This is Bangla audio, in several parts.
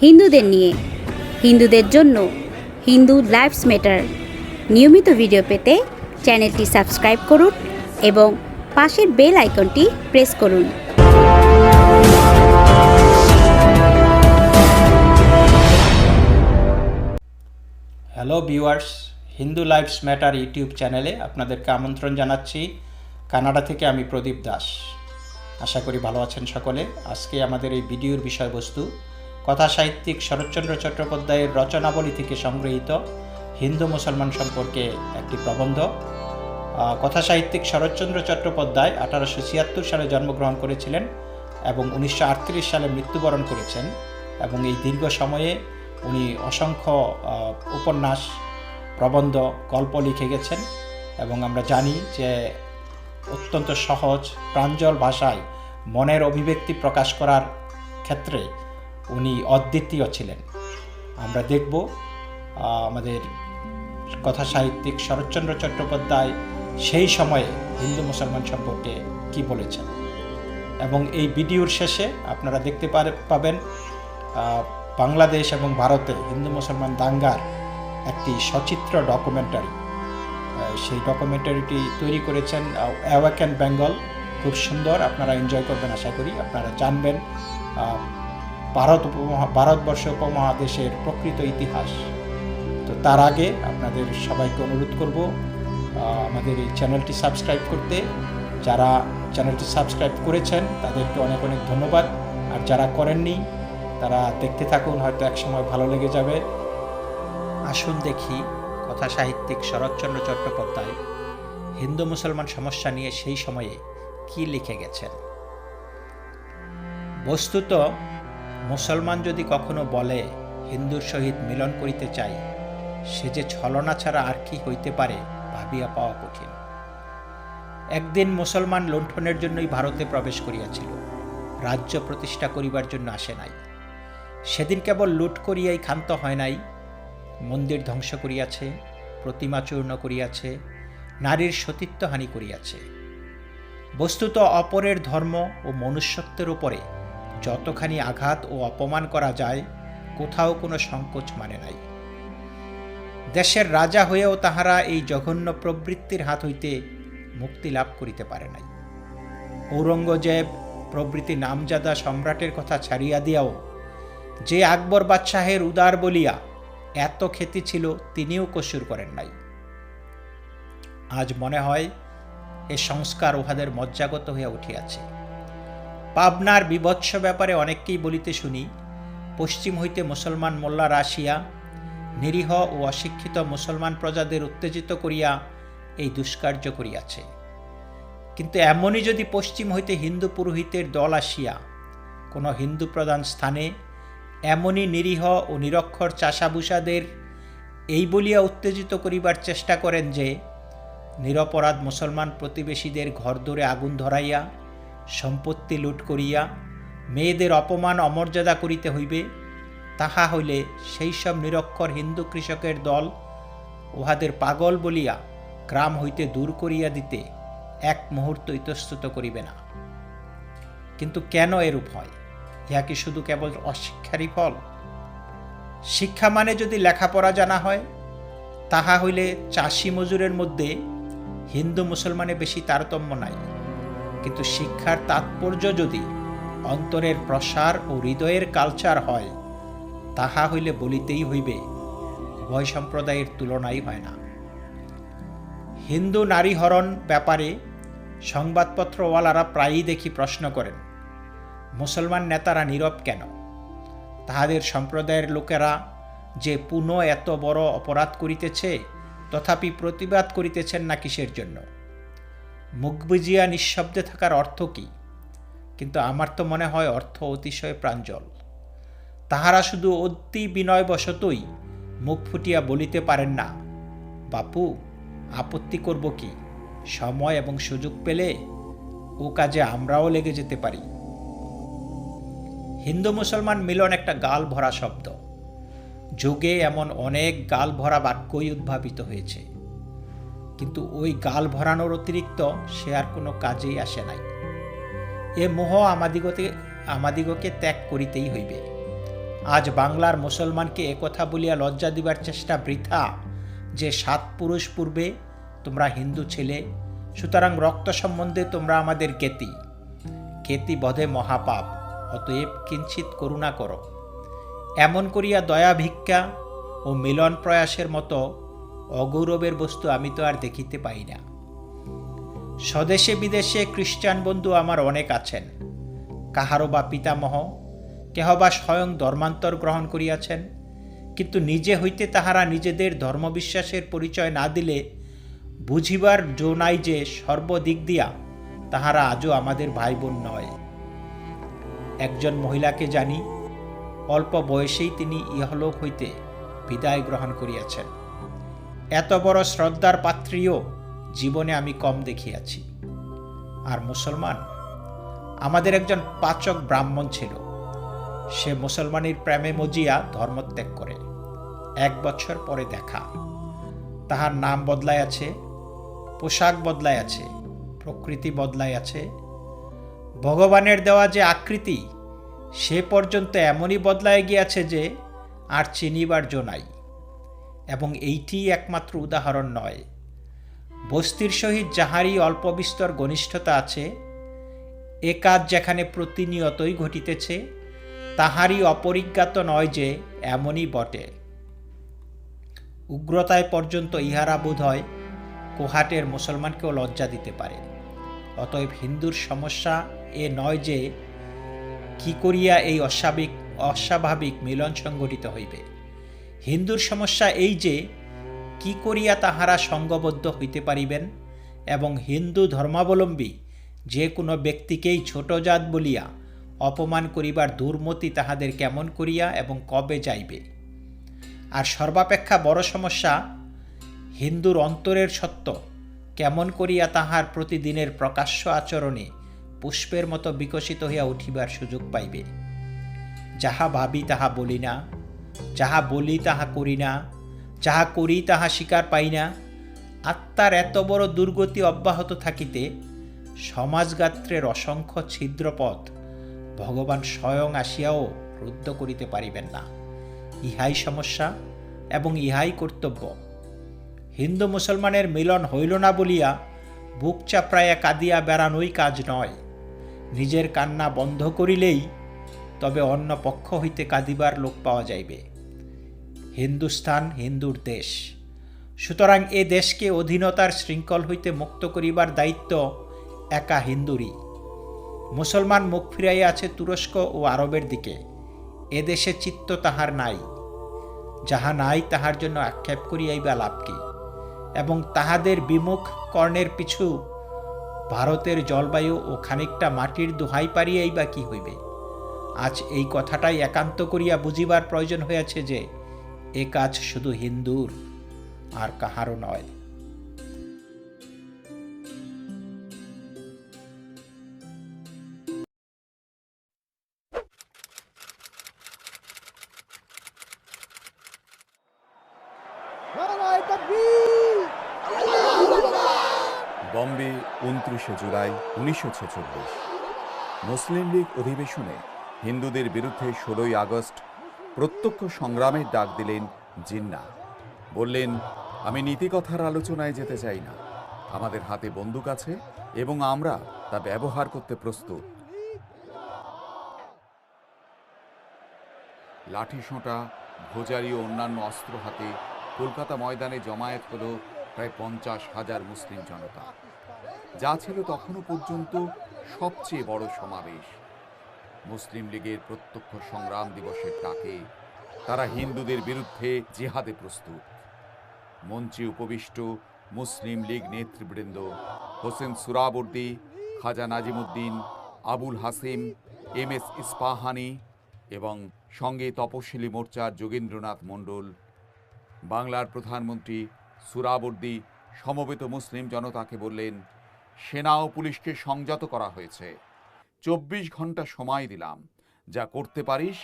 হিন্দুদের নিয়ে, হিন্দুদের জন্য, হিন্দু লাইফস ম্যাটার নিয়মিত ভিডিও পেতে চ্যানেলটি সাবস্ক্রাইব করুন এবং পাশের বেল আইকনটি প্রেস করুন। Hello viewers, Hindu lives matter YouTube চ্যানেলে আপনাদেরকে আমন্ত্রণ জানাচ্ছি। কানাডা থেকে আমি প্রদীপ দাস। আশা করি ভালো আছেন সকলে। আজকে আমাদের এই ভিডিওর বিষয়বস্তু কথা সাহিত্যিক শরৎচন্দ্র চট্টোপাধ্যায়ের রচনাবলী থেকে সংগৃহীত হিন্দু মুসলমান সম্পর্কে একটি প্রবন্ধ। কথা সাহিত্যিক শরৎচন্দ্র চট্টোপাধ্যায় 1876 সালে জন্মগ্রহণ করেছিলেন এবং 1938 সালে মৃত্যুবরণ করেছেন, এবং এই দীর্ঘ সময়ে উনি অসংখ্য উপন্যাস, প্রবন্ধ, গল্প লিখে গেছেন। এবং আমরা জানি যে অত্যন্ত সহজ প্রাঞ্জল ভাষায় মনের অভিব্যক্তি প্রকাশ করার ক্ষেত্রে উনি অদ্বিতীয় ছিলেন। আমরা দেখব আমাদের কথা সাহিত্যিক শরৎচন্দ্র চট্টোপাধ্যায় সেই সময়ে হিন্দু মুসলমান সম্পর্কে কি বলেছেন। এবং এই ভিডিওর শেষে আপনারা দেখতে পাবেন বাংলাদেশ এবং ভারতে হিন্দু মুসলমান দাঙ্গার একটি সচিত্র ডকুমেন্টারি। সেই ডকুমেন্টারিটি তৈরি করেছেন অ্যাওয়াকেন বেঙ্গল। খুব সুন্দর, আপনারা এনজয় করবেন আশা করি। আপনারা জানবেন ভারতবর্ষ উপমহাদেশের প্রকৃত ইতিহাস। তো তার আগে আপনাদের সবাইকে অনুরোধ করব আমাদের এই চ্যানেলটি সাবস্ক্রাইব করতে। যারা চ্যানেলটি সাবস্ক্রাইব করেছেন তাদেরকে অনেক অনেক ধন্যবাদ, আর যারা করেননি তারা দেখতে থাকুন, হয়তো একসময় ভালো লেগে যাবে। আসুন দেখি কথা সাহিত্যিক শরৎচন্দ্র চট্টোপাধ্যায় হিন্দু মুসলমান সমস্যা নিয়ে সেই সময়ে কি লিখে গেছেন। বস্তুত মুসলমান যদি কখনো বলে হিন্দুর সহিত মিলন করিতে চাই, সে যে ছলনা ছাড়া আর কি হইতে পারে ভাবিয়া পাওয়া কঠিন। একদিন মুসলমান লুণ্ঠনের জন্যই ভারতে প্রবেশ করিয়াছিল, রাজ্য প্রতিষ্ঠা করিবার জন্য আসে নাই। সেদিন কেবল লুট করিয়াই ক্ষান্ত হয় নাই, মন্দির ধ্বংস করিয়াছে, প্রতিমা চূর্ণ করিয়াছে, নারীর সতীত্বহানি করিয়াছে। বস্তুত অপরের ধর্ম ও মনুষ্যত্বের উপরে যতখানি আঘাত ও অপমান করা যায়, কোথাও কোনো সংকোচ মানে নাই। দেশের রাজা হয়েও তাহারা এই জঘন্য প্রবৃত্তির হাত হইতে মুক্তি লাভ করিতে পারে নাই। ঔরঙ্গজেব প্রভৃতি নামজাদা সম্রাটের কথা ছাড়িয়া দিয়াও যে আকবর বাদশাহের উদার বলিয়া এত খ্যাতি ছিল, তিনিও কসুর করেন নাই। আজ মনে হয় এ সংস্কার উহাদের মজ্জাগত হইয়া উঠিয়াছে। পাবনার বিভৎস ব্যাপারে অনেককেই বলিতে শুনি, পশ্চিম হইতে মুসলমান মোল্লারা আসিয়া নিরীহ ও অশিক্ষিত মুসলমান প্রজাদের উত্তেজিত করিয়া এই দুষ্কার্য করিয়াছে। কিন্তু এমনই যদি পশ্চিম হইতে হিন্দু পুরোহিতের দল আসিয়া কোনো হিন্দু প্রধান স্থানে এমনই নিরীহ ও নিরক্ষর চাষাভূষাদের এই বলিয়া উত্তেজিত করিবার চেষ্টা করেন যে নিরপরাধ মুসলমান প্রতিবেশীদের ঘরদোরে আগুন ধরাইয়া, সম্পত্তি লুট করিয়া, মেয়েদের অপমান অমর্যাদা করিতে হইবে, তাহা হইলে সেই সব নিরক্ষর হিন্দু কৃষকের দল উহাদের পাগল বলিয়া গ্রাম হইতে দূর করিয়া দিতে এক মুহূর্ত ইতস্তত করিবে না। কিন্তু কেন এরূপ হয়? ইহা কি শুধু কেবল অশিক্ষারই ফল? শিক্ষা মানে যদি লেখাপড়া জানা হয়, তাহা হইলে চাষি মজুরের মধ্যে হিন্দু মুসলমানে বেশি তারতম্য নাই। কিন্তু শিক্ষার তাৎপর্য যদি অন্তরের প্রসার ও হৃদয়ের কালচার হয়, তাহা হইলে বলিতেই হইবে উভয় সম্প্রদায়ের তুলনাই হয় না। হিন্দু নারী হরণ ব্যাপারে সংবাদপত্রওয়ালারা প্রায়ই দেখি প্রশ্ন করেন, মুসলমান নেতারা নীরব কেন? তাহাদের সম্প্রদায়ের লোকেরা যে পুনঃ এত বড় অপরাধ করিতেছে, তথাপি প্রতিবাদ করিতেছেন না কিসের জন্য? মুখ বুজিয়া নিঃশব্দে থাকার অর্থ কি? কিন্তু আমার তো মনে হয় অর্থ অতিশয় প্রাঞ্জল। তাহারা শুধু অতি বিনয়বশতই মুখ ফুটিয়া বলিতে পারেন না, বাপু আপত্তি করব কি, সময় এবং সুযোগ পেলে ও কাজে আমরাও লেগে যেতে পারি। হিন্দু মুসলমান মিলন একটা গাল ভরা শব্দ। যুগে এমন অনেক গাল ভরা বাক্যই উদ্ভাবিত হয়েছে, কিন্তু ওই গাল ভরানোর অতিরিক্ত সে আর কোনো কাজেই আসে নাই। এ মোহ আমাদিগকে ত্যাগ করিতেই হইবে। আজ বাংলার মুসলমানকে একথা বলিয়া লজ্জা দিবার চেষ্টা বৃথা যে 7 পুরুষ পূর্বে তোমরা হিন্দু ছিলে, সুতরাং রক্ত সম্বন্ধে তোমরা আমাদের জ্ঞাতি। জ্ঞাতি বধে মহাপাপ, অতএব কিঞ্চিত করুণা করো। এমন করিয়া দয়া ভিক্ষা ও মিলন প্রয়াসের মতো অগৌরবের বস্তু আমি তো আর দেখিতে পাই না। স্বদেশে বিদেশে খ্রিস্টান বন্ধু আমার অনেক আছেন, কাহারও বা পিতামহ, কেহ বা স্বয়ং ধর্মান্তর গ্রহণ করিয়াছেন, কিন্তু নিজে হইতে তাহারা নিজেদের ধর্মবিশ্বাসের পরিচয় না দিলে বুঝিবার জো নাই যে সর্বদিক দিয়া তাহারা আজও আমাদের ভাই বোন নয়। একজন মহিলাকে জানি, অল্প বয়সেই তিনি ইহলোক হইতে বিদায় গ্রহণ করিয়াছেন। এত বড় শ্রদ্ধার পাত্রীও জীবনে আমি কম দেখিয়াছি। আর মুসলমান, আমাদের একজন পাচক ব্রাহ্মণ ছিল, সে মুসলমানের প্রেমে মজিয়া ধর্মত্যাগ করে। 1 বছর পরে দেখা, তাহার নাম বদলাইয়াছে, পোশাক বদলাইয়াছে, প্রকৃতি বদলাইয়াছে, ভগবানের দেওয়া যে আকৃতি সে পর্যন্ত এমনই বদলায় গিয়াছে যে আর চিনিবার জো নাই। এবং এইটি একমাত্র উদাহরণ নয়, বস্তির সহিত যাহারই অল্প বিস্তর ঘনিষ্ঠতা আছে, এ কাজ যেখানে প্রতিনিয়তই ঘটিতেছে তাহারই অপরিজ্ঞাত নয় যে এমনই বটে। উগ্রতায় পর্যন্ত ইহারা বোধ হয় কোহাটের মুসলমানকেও লজ্জা দিতে পারে। অতএব হিন্দুর সমস্যা এ নয় যে কি করিয়া এই অস্বাভাবিক মিলন সংগঠিত হইবে। হিন্দুর সমস্যা এই যে কি করিয়া তাহারা সঙ্গবদ্ধ হইতে পারিবেন এবং হিন্দু ধর্মাবলম্বী যে কোনো ব্যক্তিকেই ছোট জাত বলিয়া অপমান করিবার দুর্মতি তাহাদের কেমন করিয়া এবং কবে যাইবে। আর সর্বাপেক্ষা বড় সমস্যা, হিন্দুর অন্তরের সত্য কেমন করিয়া তাহার প্রতিদিনের প্রকাশ্য আচরণে পুষ্পের মতো বিকশিত হইয়া উঠিবার সুযোগ পাইবে। যাহা ভাবি তাহা বলি না, যাহা বলি তাহা করি না, যাহা করি তাহা স্বীকার পাই না, আত্মার এত বড় দুর্গতি অব্যাহত থাকিতে সমাজগাত্রের অসংখ্য ছিদ্রপথ ভগবান স্বয়ং আসিয়াও রুদ্ধ করিতে পারিবেন না। ইহাই সমস্যা এবং ইহাই কর্তব্য। হিন্দু মুসলমানের মিলন হইল না বলিয়া বুক চাপড়াইয়া কাঁদিয়া বেড়ানোই কাজ নয়। নিজের কান্না বন্ধ করিলেই তবে অন্য পক্ষ হইতে কাঁদিবার লোক পাওয়া যাইবে। হিন্দুস্থান হিন্দুর দেশ, সুতরাং এ দেশকে অধীনতার শৃঙ্খল হইতে মুক্ত করিবার দায়িত্ব একা হিন্দুরই। মুসলমান মুখ ফিরাইয়া আছে তুরস্ক ও আরবের দিকে। এদেশে চিত্ত তাহার নাই। যাহা নাই তাহার জন্য আক্ষেপ করিয়াই বা লাভ কি? এবং তাহাদের বিমুখ কর্ণের পিছু ভারতের জলবায়ু ও খানিকটা মাটির দোহাই পারিয়াই বা কি হইবে? আজ এই কথাটাই একান্ত করিয়া বুঝিবার প্রয়োজন হইয়াছে যে এ কাজ শুধু হিন্দুর আর কাহারও নয়। বম্বে 29শে জুলাই 1946। মুসলিম লীগ অধিবেশনে হিন্দুদের বিরুদ্ধে 16ই আগস্ট প্রত্যক্ষ সংগ্রামের ডাক দিলেন জিন্না। বললেন, আমি নীতিকথার আলোচনায় যেতে চাই না, আমাদের হাতে বন্দুক আছে এবং আমরা তা ব্যবহার করতে প্রস্তুত। লাঠি সোঁটা, ভোজারি ও অন্যান্য অস্ত্র হাতে কলকাতা ময়দানে জমায়েত হল প্রায় 50,000 মুসলিম জনতা, যা ছিল তখনও পর্যন্ত সবচেয়ে বড় সমাবেশ। মুসলিম লীগের প্রত্যক্ষ সংগ্রাম দিবসের ডাকে তারা হিন্দুদের বিরুদ্ধে জিহাদে প্রস্তুত। মঞ্চে উপবিষ্ট মুসলিম লীগ নেতৃবৃন্দ হোসেন সুরাবর্দী, খাজা নাজিমুদ্দিন, আবুল হাসিম, MS ইস্পাহানি এবং সঙ্গে তপশিলি মোর্চার যোগেন্দ্রনাথ মণ্ডল। বাংলার প্রধানমন্ত্রী সুরাবর্দী সমবেত মুসলিম জনতাকে বললেন, সেনা ও পুলিশকে সংযত করা হয়েছে, 24 ঘন্টা সময় দিলাম, যা করতে পারিস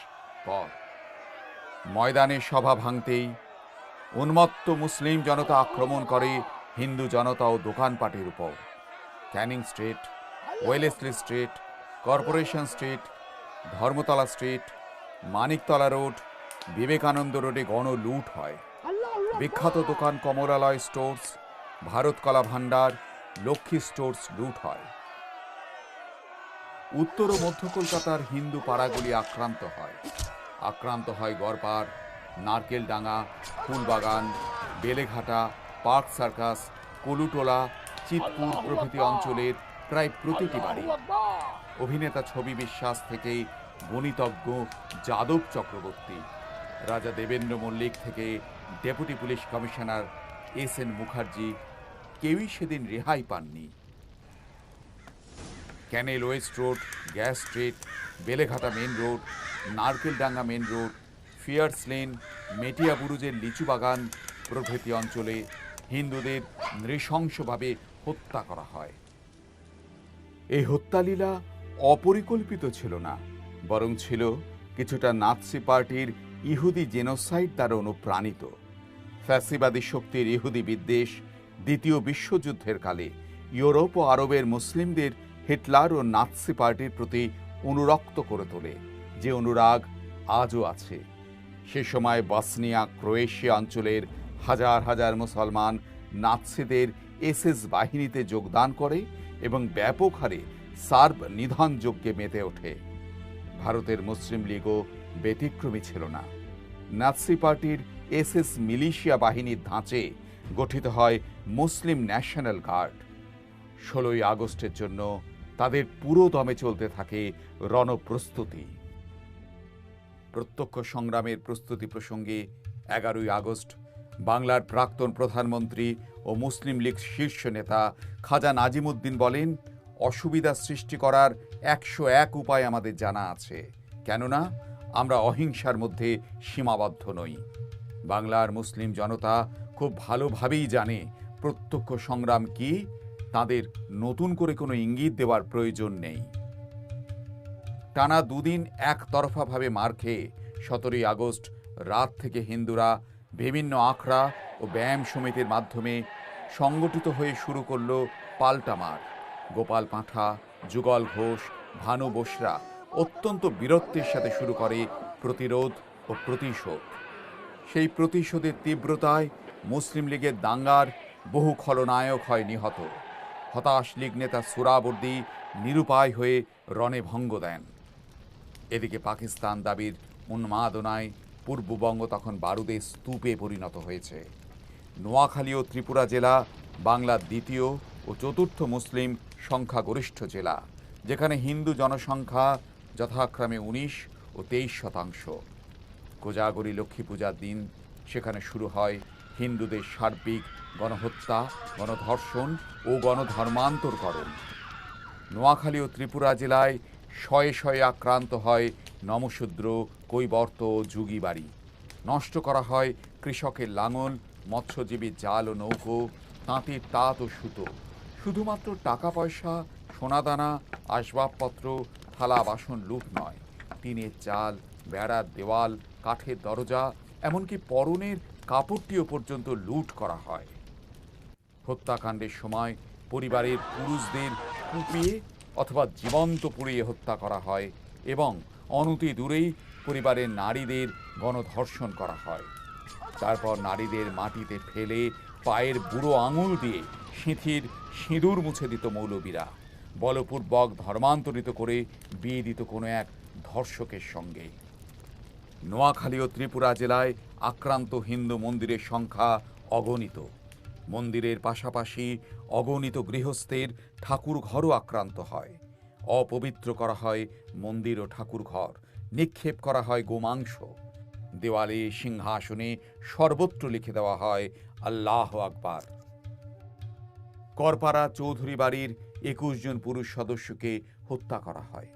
কর। ময়দানে সভা ভাঙতেই উন্মত্ত মুসলিম জনতা আক্রমণ করে হিন্দু জনতা ও দোকানপাটের উপর। Canning street, Wellesley street, corporation street, Dharmatala street, Maniktala road, Vivekananda রোডে গণ লুট হয়। বিখ্যাত দোকান কমলালয় স্টোর্স, ভারত কলা ভাণ্ডার, লক্ষ্মী স্টোর্স লুট হয়। উত্তর ও মধ্য কলকাতার হিন্দু পাড়াগুলি আক্রান্ত হয় গড়পাড়, নারকেলডাঙ্গা, ফুলবাগান, বেলেঘাটা, পার্ক সার্কাস, কলুটোলা, চিতপুর প্রভৃতি অঞ্চলের প্রায় প্রতিটি বাড়ি। অভিনেতা ছবি বিশ্বাস থেকে গণিতজ্ঞ যাদব চক্রবর্তী, রাজা দেবেন্দ্র মল্লিক থেকে deputy police commissioner S N. Mukherjee কেউই সেদিন রেহাই পাননি। Canal west road, gas street, Beleghata main road, Narkeldanga main road, Fears lane, মেটিয়া বুরুজের লিচু বাগান প্রভৃতি অঞ্চলে হিন্দুদের নৃশংসভাবে হত্যা করা হয়। এই হত্যালীলা অপরিকল্পিত ছিল না, বরং ছিল কিছুটা নাৎসি পার্টির ইহুদি জেনোসাইড দ্বারা অনুপ্রাণিত। ফ্যাসিবাদী শক্তির ইহুদি বিদ্বেষ দ্বিতীয় বিশ্বযুদ্ধের কালে ইউরোপ ও আরবের মুসলিমদের হিটলার ও নাৎসি পার্টির প্রতি অনুরক্ত করে তোলে, যে অনুরাগ আজও আছে। সে সময় বসনিয়া ক্রোয়েশিয়া অঞ্চলের হাজার হাজার মুসলমান নাৎসিদের এসএস বাহিনীতে যোগদান করে এবং ব্যাপক হারে সার্ব নিধন যজ্ঞে মেতে ওঠে। ভারতের মুসলিম লীগও ব্যতিক্রমী ছিল না। নাৎসি পার্টির এসএস মিলিশিয়া বাহিনীর ধাঁচে গঠিত হয় মুসলিম ন্যাশনাল গার্ড। 16ই আগস্টের জন্য তাদের পুরো দমে চলতে থাকে রণপ্রস্তুতি। প্রত্যক্ষ সংগ্রামের প্রস্তুতি প্রসঙ্গে 11ই আগস্ট বাংলার প্রাক্তন প্রধানমন্ত্রী ও মুসলিম লীগ শীর্ষ নেতা খাজা নাজিমুদ্দিন বলেন, অসুবিধা সৃষ্টি করার 101 উপায় আমাদের জানা আছে, কেননা আমরা অহিংসার মধ্যে সীমাবদ্ধ নই। বাংলার মুসলিম জনতা খুব ভালোভাবেই জানে প্রত্যক্ষ সংগ্রাম কি, তাদের নতুন করে কোনো ইঙ্গিত দেওয়ার প্রয়োজন নেই। টানা দুদিন একতরফাভাবে মার খেয়ে 17ই আগস্ট রাত থেকে হিন্দুরা বিভিন্ন আখড়া ও ব্যায়াম সমিতির মাধ্যমে সংগঠিত হয়ে শুরু করল পাল্টা মার। গোপাল পাঁঠা, যুগল ঘোষ, ভানু বসরা অত্যন্ত বীরত্বের সাথে শুরু করে প্রতিরোধ ও প্রতিশোধ। সেই প্রতিশোধের তীব্রতায় মুসলিম লীগের দাঙ্গার বহু খলনায়ক হয় নিহত। হতাশ লীগ নেতা সুরাবর্দী নিরুপায় হয়ে রণে ভঙ্গ দেন। এদিকে পাকিস্তান দাবির উন্মাদনায় পূর্ববঙ্গ তখন বারুদের স্তূপে পরিণত হয়েছে। নোয়াখালী ও ত্রিপুরা জেলা বাংলার দ্বিতীয় ও চতুর্থ মুসলিম সংখ্যাগরিষ্ঠ জেলা, যেখানে হিন্দু জনসংখ্যা যথাক্রমে 19 ও 23%। কোজাগরী লক্ষ্মী পূজার দিন সেখানে শুরু হয় হিন্দুদের সার্বিক গণহত্যা, গণধর্ষণ ও গণধর্মান্তরকরণ। নোয়াখালী ও ত্রিপুরা জেলায় শয়ে শয়ে আক্রান্ত হয় নমশূদ্র, কৈবর্ত ও যুগী বাড়ি। নষ্ট করা হয় কৃষকের লাঙল, মৎস্যজীবীর জাল ও নৌকো, তাঁতির তাঁত ও সুতো। শুধুমাত্র টাকা পয়সা, সোনাদানা, আসবাবপত্র, থালা বাসন লুট নয়, টিনের চাল, বেড়ার দেওয়াল, কাঠের দরজা, এমনকি পরনের কাপড়টিও পর্যন্ত লুট করা হয়। হত্যাকাণ্ডের সময় পরিবারের পুরুষদের কুপিয়ে অথবা জীবন্ত পুড়িয়ে হত্যা করা হয় এবং অনতি দূরেই পরিবারের নারীদের গণধর্ষণ করা হয়। তারপর নারীদের মাটিতে ফেলে পায়ের বুড়ো আঙুল দিয়ে সিঁথির সিঁদুর মুছে দিত মৌলবীরা, বলপূর্বক ধর্মান্তরিত করে বিয়ে দিত কোনো এক ধর্ষকের সঙ্গে। নোয়াখালী ও ত্রিপুরা জেলায় আক্রান্ত হিন্দু মন্দিরের সংখ্যা অগণিত। মন্দিরের পাশাপাশি অগণিত গৃহস্থের ঠাকুর ঘরও আক্রান্ত হয়। অপবিত্র করা হয় মন্দির ও ঠাকুর ঘর, নিক্ষেপ করা হয় গোমাংস। দেওয়ালে, সিংহাসনে সর্বত্র লিখে দেওয়া হয় আল্লাহ আকবার। করপাড়া চৌধুরী বাড়ির 21 জন পুরুষ সদস্যকে হত্যা করা হয়।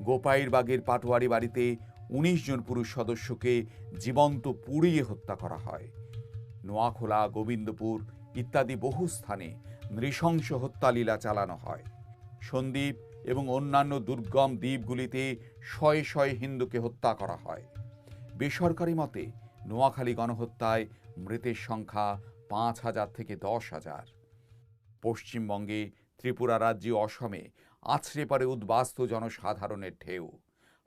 গোপাইরবাগের পাটোয়ারি বাড়িতে 19 জন পুরুষ সদস্যকে জীবন্ত পুড়িয়ে হত্যা করা হয়। নোয়াখোলা, গোবিন্দপুর ইত্যাদি বহু স্থানে নৃশংস হত্যালীলা চালানো হয়। সন্দ্বীপ এবং অন্যান্য দুর্গম দ্বীপগুলিতে শয়ে শয়ে হিন্দুকে হত্যা করা হয়। বেসরকারি মতে নোয়াখালী গণহত্যায় মৃতের সংখ্যা 5,000 থেকে 10,000। পশ্চিমবঙ্গে, ত্রিপুরা রাজ্যে, অসমে আছড়ে পড়ে উদ্বাস্তু জনসাধারণের ঢেউ।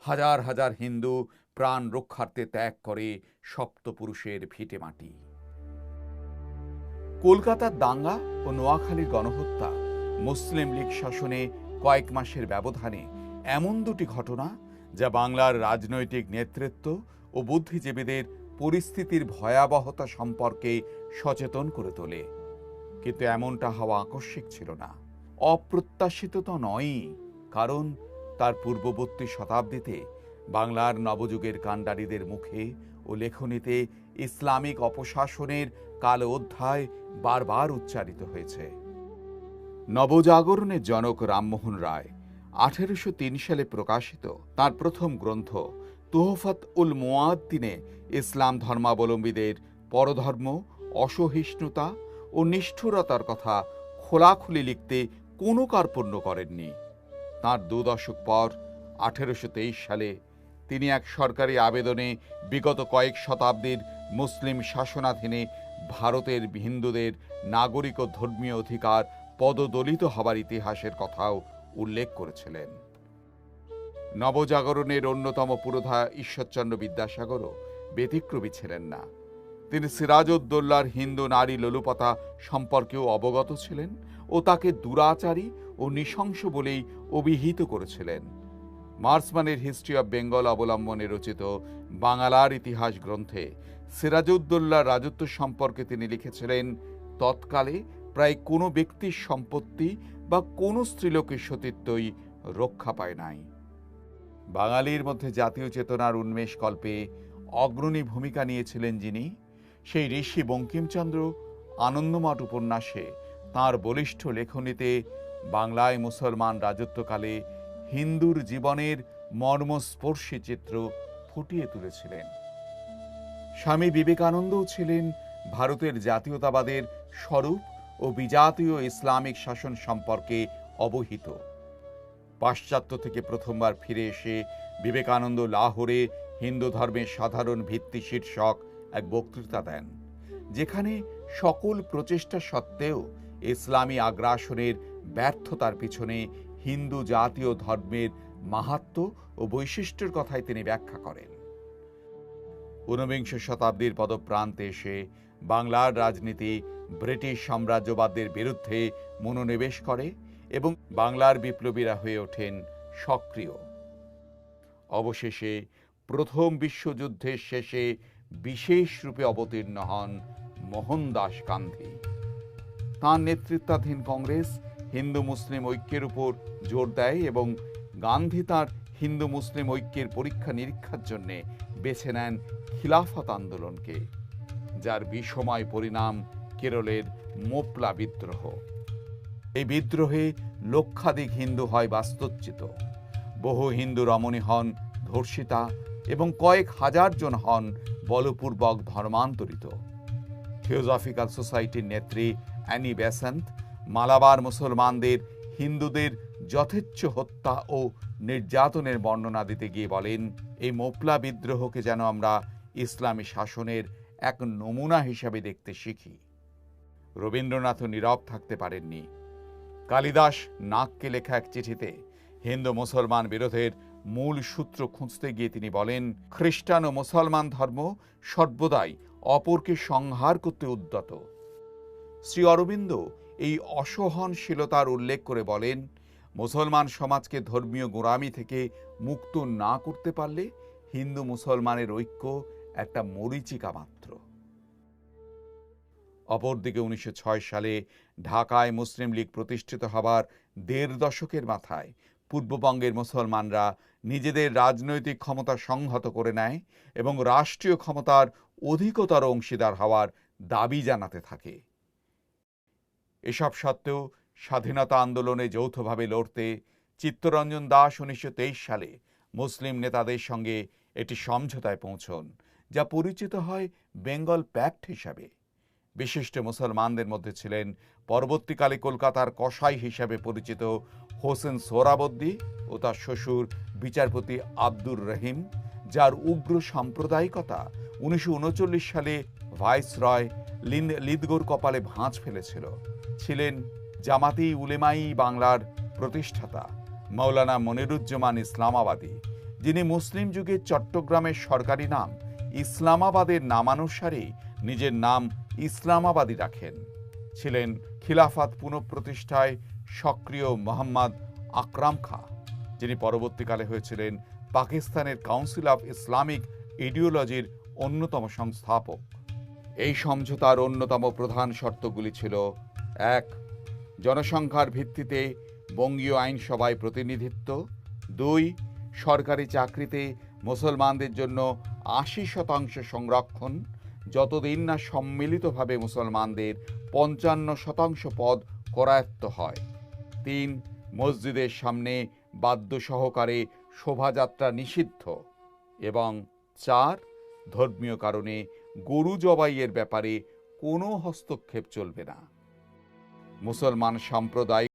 হাজার হাজার হিন্দু প্রাণ রক্ষার্থে ত্যাগ করে সপ্তপুরুষের ভিটে মাটি। কলকাতার দাঙ্গা ও নোয়াখালীর গণহত্যা, মুসলিম লীগ শাসনে কয়েক মাসের ব্যবধানে এমন দুটি ঘটনা যা বাংলার রাজনৈতিক নেতৃত্ব ও বুদ্ধিজীবীদের পরিস্থিতির ভয়াবহতা সম্পর্কে সচেতন করে তোলে। কিন্তু এমনটা হওয়া আকস্মিক ছিল না, অপ্রত্যাশিত তো নয়ই, কারণ তার পূর্ববর্তী শতাব্দীতে বাংলার নবযুগের কাণ্ডারীদের মুখে ও লেখনীতে ইসলামিক অপশাসনের কালো অধ্যায় বারবার উচ্চারিত হয়েছে। নবজাগরণের জনক রামমোহন রায় 1803 সালে প্রকাশিত তার প্রথম গ্রন্থ তুহফাত উল মুওয়াদ্দিনে ইসলাম ধর্মাবলম্বীদের পরধর্ম, অসহিষ্ণুতা ও নিষ্ঠুরতার কথা খোলাখুলি লিখতে কোনো কার্পণ্য করেননি। তাঁর 2 দশক পর 1823 সালে তিনি এক সরকারি আবেদনে বিগত কয়েক শতাব্দীর মুসলিম শাসনাধীনে ভারতের হিন্দুদের নাগরিক ও ধর্মীয় অধিকার পদদলিত হবার ইতিহাসের কথাও উল্লেখ করেছিলেন। নবজাগরণের অন্যতম পুরোধা ঈশ্বরচন্দ্র বিদ্যাসাগরও ব্যতিক্রমী ছিলেন না। তিনি সিরাজউদ্দৌলার হিন্দু নারী লোলুপতা সম্পর্কেও অবগত ছিলেন ও তাকে দুরাচারী ও নৃশংস বলেই অভিহিত করেছিলেন। মার্সম্যানের হিস্ট্রি অব বেঙ্গল অবলম্বনে রচিত বাংলার ইতিহাস গ্রন্থে সিরাজউদ্দৌলার রাজত্ব সম্পর্কে তিনি লিখেছিলেন, তৎকালে প্রায় কোনো ব্যক্তির সম্পত্তি বা কোনো স্ত্রীলোকের সতীত্বই রক্ষা পায় নাই। বাঙালির মধ্যে জাতীয় চেতনার উন্মেষ কল্পে অগ্রণী ভূমিকা নিয়েছিলেন যিনি, সেই ঋষি বঙ্কিমচন্দ্র আনন্দমঠ উপন্যাসে তাঁর বলিষ্ঠ লেখনীতে বাংলায় মুসলমান রাজত্বকালে হিন্দুর জীবনের মর্মস্পর্শী চিত্র ফুটিয়ে তুলেছিলেন। স্বামী বিবেকানন্দও ছিলেন ভারতের জাতীয়তাবাদের স্বরূপ ও বিজাতীয় ইসলামিক শাসন সম্পর্কে অবহিত। পাশ্চাত্য থেকে প্রথমবার ফিরে এসে বিবেকানন্দ লাহোরে হিন্দু ধর্মের সাধারণ ভিত্তি শীর্ষক এক বক্তৃতা দেন, যেখানে সকল প্রচেষ্টা সত্ত্বেও ইসলামী আগ্রাসনের ব্যর্থতার পিছনে হিন্দু জাতীয় ধর্মের মাহাত্ম্য ও বৈশিষ্ট্যের কথাই তিনি ব্যাখ্যা করেন। 19বিংশ শতাব্দীর পদপ্রান্তে এসে বাংলার রাজনীতি ব্রিটিশ সাম্রাজ্যবাদের বিরুদ্ধে মনোনিবেশ করে এবং বাংলার বিপ্লবীরা হয়ে ওঠেন সক্রিয়। অবশেষে প্রথম বিশ্বযুদ্ধের শেষে বিশেষ রূপে অবতীর্ণ হন মোহনদাস গান্ধী। তাঁর নেতৃত্বাধীন কংগ্রেস হিন্দু মুসলিম ঐক্যের উপর জোর দেয় এবং গান্ধী তাঁর হিন্দু মুসলিম ঐক্যের পরীক্ষা নিরীক্ষার জন্য বেছে নেন খিলাফত আন্দোলনকে, যার বিষময় পরিণাম কেরলের মোপলা বিদ্রোহ। এই বিদ্রোহে লক্ষাধিক হিন্দু হয় বাস্তুচ্যুত, বহু হিন্দু রমণী হন ধর্ষিতা এবং কয়েক হাজার জন হন বলপূর্বক ধর্মান্তরিত। থিওজফিক্যাল সোসাইটির নেত্রী অ্যানি বেসান্ত মালাবার মুসলমানদের হিন্দুদের যথেচ্ছ হত্যা ও নির্যাতনের বর্ণনা দিতে গিয়ে বলেন, এই মোপলা বিদ্রোহকে যেন আমরা ইসলামী শাসনের এক নমুনা হিসাবে দেখতে শিখি। রবীন্দ্রনাথও নীরব থাকতে পারেননি। কালিদাস নাগকে লেখা এক চিঠিতে হিন্দু মুসলমান বিরোধের মূল সূত্র খুঁজতে গিয়ে তিনি বলেন, খ্রিস্টান ও মুসলমান ধর্ম সর্বদাই অপরকে সংহার করতে উদ্যত। শ্রী অরবিন্দ এই অসহনশীলতার উল্লেখ করে বলেন, মুসলমান সমাজকে ধর্মীয় গোঁড়ামি থেকে মুক্ত না করতে পারলে হিন্দু মুসলমানের ঐক্য একটা মরীচিকা মাত্র। অপরদিকে 1906 সালে ঢাকায় মুসলিম লীগ প্রতিষ্ঠিত হবার 1.5 দশকের মাথায় পূর্ববঙ্গের মুসলমানরা নিজেদের রাজনৈতিক ক্ষমতা সংহত করে নেয় এবং রাষ্ট্রীয় ক্ষমতার অধিকতর অংশীদার হওয়ার দাবি জানাতে থাকে। এসব সত্ত্বেও স্বাধীনতা আন্দোলনে যৌথভাবে লড়তে চিত্তরঞ্জন দাস 1923 সালে মুসলিম নেতাদের সঙ্গে একটি সমঝোতায় পৌঁছন, যা পরিচিত হয় বেঙ্গল প্যাক্ট হিসাবে। বিশিষ্ট মুসলমানদের মধ্যে ছিলেন পরবর্তীকালে কলকাতার কসাই হিসাবে পরিচিত হোসেন সোহরাবর্দী ও তার শ্বশুর বিচারপতি আব্দুর রহিম, যার উগ্র সাম্প্রদায়িকতা 1939 সালে ভাইসরয় লিদগোর কপালে ভাঁজ ফেলেছিল। ছিলেন জামাতি উলেমাই বাংলার প্রতিষ্ঠাতা মাওলানা মনিরুজ্জামান ইসলামাবাদী, যিনি মুসলিম যুগে চট্টগ্রামের সরকারি নাম ইসলামাবাদের নামানুসারে নিজের নাম ইসলামাবাদী রাখেন, ছিলেন খিলাফত পুনঃপ্রতিষ্ঠায় সক্রিয় মোহাম্মদ আকরাম খাঁ, যিনি পরবর্তীকালে হয়েছিলেন পাকিস্তানের কাউন্সিল অফ ইসলামিক ইডিওলজির অন্যতম সংস্থাপক। এই সমঝোতার অন্যতম প্রধান শর্তগুলি ছিল: ১. জনসংখ্যার ভিত্তিতে বঙ্গীয় আইনসভায় প্রতিনিধিত্ব। ২. সরকারি চাকরিতে মুসলমানদের জন্য ৮০% সংরক্ষণ, যতদিন না সম্মিলিতভাবে মুসলমানদের ৫৫% পদ করায়ত্ত হয়। ৩. মসজিদের সামনে বাদ্য সহকারে শোভাযাত্রা নিষিদ্ধ। এবং ৪. ধর্মীয় কারণে গরু জবাইয়ের ব্যাপারে কোনো হস্তক্ষেপ চলবে না। মুসলমান সম্প্রদায়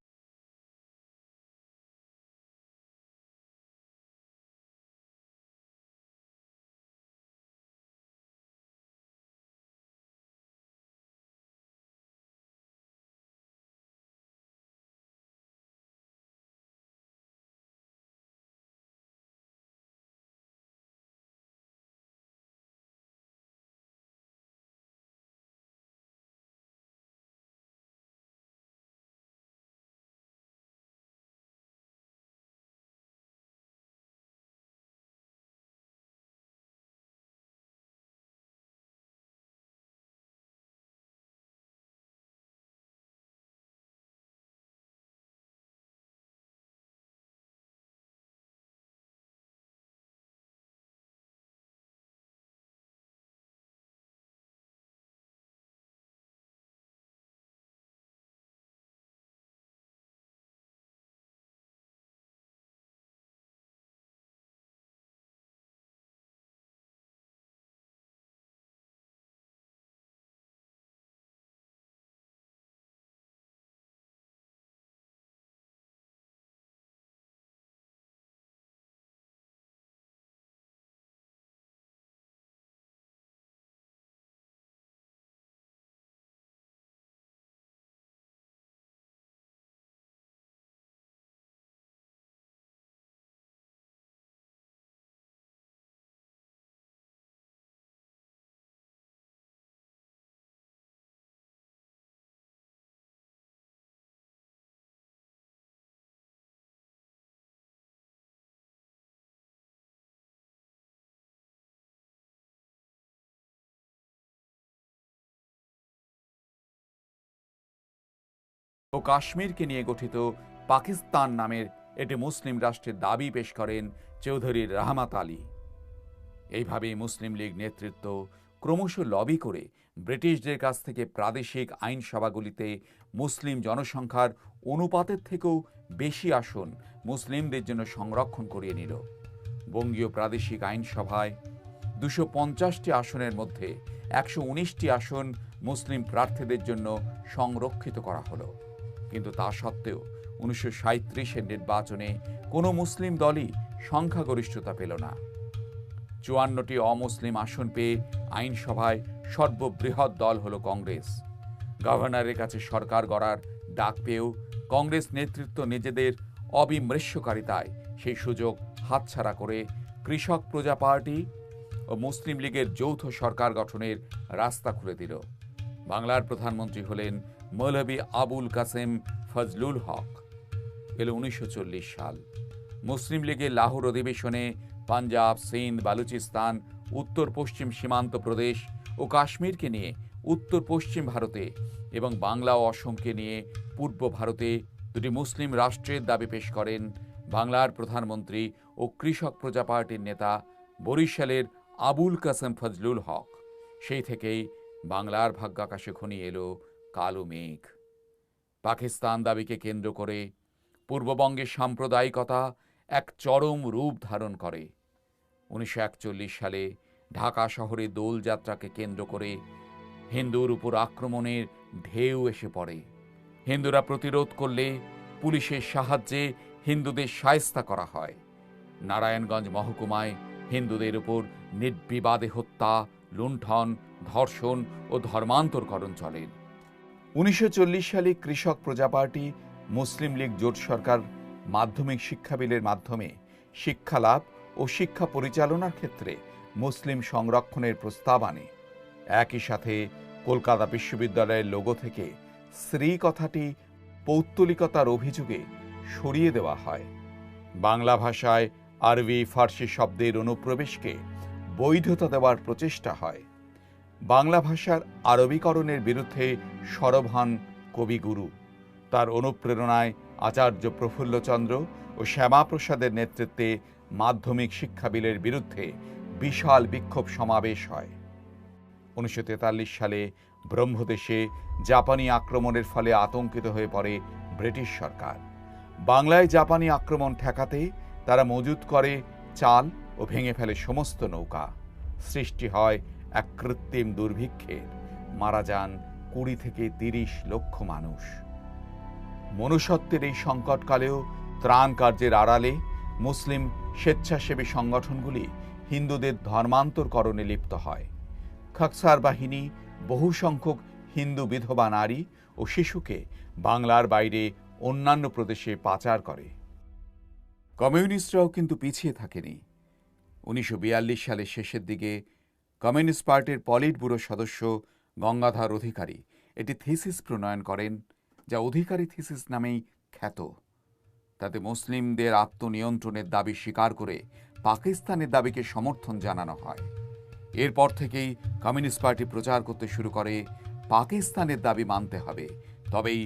ও কাশ্মীরকে নিয়ে গঠিত পাকিস্তান নামের একটি মুসলিম রাষ্ট্রের দাবি পেশ করেন চৌধুরী রহমত আলী। এইভাবে মুসলিম লীগ নেতৃত্ব ক্রমশ লবি করে ব্রিটিশদের কাছ থেকে প্রাদেশিক আইনসভাগুলিতে মুসলিম জনসংখ্যার অনুপাতের থেকেও বেশি আসন মুসলিমদের জন্য সংরক্ষণ করিয়ে নিল। বঙ্গীয় প্রাদেশিক আইনসভায় ২৫০টি আসনের মধ্যে ১১৯টি আসন মুসলিম প্রার্থীদের জন্য সংরক্ষিত করা হলো। কিন্তু তা সত্ত্বেও ১৯৩৭-এর নির্বাচনে কোনো মুসলিম দলই সংখ্যাগরিষ্ঠতা পেল না। ৫৪টি অমুসলিম আসন পেয়ে আইনসভায় সর্ববৃহৎ দল হল কংগ্রেস। গভর্নরের কাছে সরকার গড়ার ডাক পেয়েও কংগ্রেস নেতৃত্ব নিজেদের অবিমৃষ্যকারিতায় সেই সুযোগ হাতছাড়া করে কৃষক প্রজা পার্টি ও মুসলিম লীগের যৌথ সরকার গঠনের রাস্তা খুলে দিল। বাংলার প্রধানমন্ত্রী হলেন মৌলভী আবুল কাসেম ফজলুল হক। এল ১৯৪০ সাল। মুসলিম লীগের লাহোর অধিবেশনে পাঞ্জাব, সিন্ধ, বালুচিস্তান, উত্তর পশ্চিম সীমান্ত প্রদেশ ও কাশ্মীরকে নিয়ে উত্তর পশ্চিম ভারতে এবং বাংলা ও অসমকে নিয়ে পূর্ব ভারতে দুটি মুসলিম রাষ্ট্রের দাবি পেশ করেন বাংলার প্রধানমন্ত্রী ও কৃষক প্রজা পার্টির নেতা বরিশালের আবুল কাসেম ফজলুল হক। সেই থেকেই বাংলার ভাগ্যাকাশে ঘনিয়ে এলো কালো মেঘ। পাকিস্তান দাবিকে কেন্দ্র করে পূর্ববঙ্গের সাম্প্রদায়িকতা এক চরম রূপ ধারণ করে। ১৯৪১ সালে ঢাকা শহরে দোলযাত্রাকে কেন্দ্র করে হিন্দুর উপর আক্রমণের ঢেউ এসে পড়ে। হিন্দুরা প্রতিরোধ করলে পুলিশের সাহায্যে হিন্দুদের শায়েস্তা করা হয়। নারায়ণগঞ্জ মহকুমায় হিন্দুদের উপর নির্বিবাদে হত্যা, লুণ্ঠন, ধর্ষণ ও ধর্মান্তরকরণ চলে। ১৯৪০ সালে কৃষক প্রজা পার্টি মুসলিম লীগ জোট সরকার মাধ্যমিক শিক্ষা বিলের মাধ্যমে শিক্ষা লাভ ও শিক্ষা পরিচালনার ক্ষেত্রে মুসলিম সংরক্ষণের প্রস্তাব আনে। একই সাথে কলকাতা বিশ্ববিদ্যালয়ের লোগো থেকে শ্রী কথাটি পৌত্তলিকতার অভিযোগে সরিয়ে দেওয়া হয়। বাংলা ভাষায় আরবি ফার্সি শব্দের অনুপ্রবেশকে বৈধতা দেওয়ার প্রচেষ্টা হয়। বাংলা ভাষার আরবীকরণের বিরুদ্ধে সরব হন কবিগুরু। তার অনুপ্রেরণায় আচার্য প্রফুল্লচন্দ্র ও শ্যামাপ্রসাদের নেতৃত্বে মাধ্যমিক শিক্ষা বিলের বিরুদ্ধে বিশাল বিক্ষোভ সমাবেশ হয়। 1943 সালে ব্রহ্মদেশে জাপানি আক্রমণের ফলে আতঙ্কিত হয়ে পড়ে ব্রিটিশ সরকার। বাংলায় জাপানি আক্রমণ ঠেকাতে তারা মজুত করে চাল ও ভেঙে ফেলে সমস্ত নৌকা। সৃষ্টি হয় এক কৃত্রিম দুর্ভিক্ষের। মারা যান 20 থেকে 30 লক্ষ মানুষ। মনুষ্যত্বের এই সংকটকালেও ত্রাণ কার্যের আড়ালে মুসলিম স্বেচ্ছাসেবী সংগঠনগুলি হিন্দুদের ধর্মান্তরকরণে লিপ্ত হয়। খকসার বাহিনী বহু সংখ্যক হিন্দু বিধবা নারী ও শিশুকে বাংলার বাইরে অন্যান্য প্রদেশে পাচার করে। কমিউনিস্টরাও কিন্তু পিছিয়ে থাকেনি। 1942 সালের শেষের দিকে কমিউনিস্ট পার্টির পলিট ব্যুরো সদস্য গঙ্গাধর অধিকারী একটি থিসিস প্রণয়ন করেন, যা অধিকারী থিসিস নামেই খ্যাত। তাতে মুসলিমদের আত্মনিয়ন্ত্রণের দাবি স্বীকার করে পাকিস্তানের দাবিকে সমর্থন জানানো হয়। এরপর থেকেই কমিউনিস্ট পার্টি প্রচার করতে শুরু করে পাকিস্তানের দাবি মানতে হবে, তবেই